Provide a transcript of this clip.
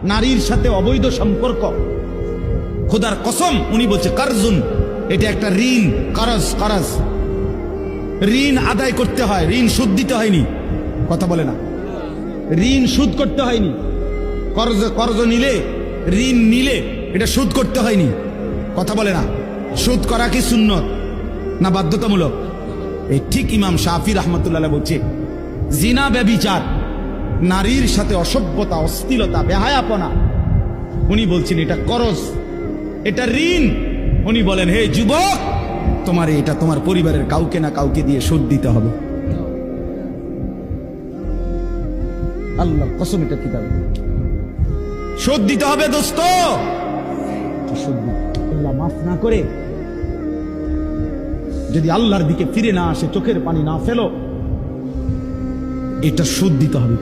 নারীর সাথে অবৈধ সম্পর্ক, খোদার কসম উনি বলছে কারজুন, এটা একটা ঋণ। কারজ ঋণ আদায় করতে হয়, ঋণ সুদ দিতে হয়নি। কথা বলে না, ঋণ সুদ করতে হয়নি। কর্জ নিলে, ঋণ নিলে এটা সুদ করতে হয়নি। কথা বলে না, সুদ করা কি সুন্নত না বাধ্যতামূলক? এই ঠিক ইমাম শাফি রহমতুল্লাহ বলছে জিনা ব্যভিচার, নারীর সাথে অসভ্যতা, অশ্লীলতা, বেহায়াপনা, উনি বলছেন এটা করজ, এটা ঋণ। উনি বলেন হে যুবক, তোমার এটা তোমার পরিবারের কাউকে না কাউকে দিয়ে শোধ দিতে হবে। আল্লাহ কসম, এটা কিতাবে শোধ দিতে হবে দোস্ত। আল্লাহ মাফ না করে যদি আল্লাহর দিকে ফিরে না আসে, চোখের পানি না ফেলো, এটা শোধ দিতে হবে।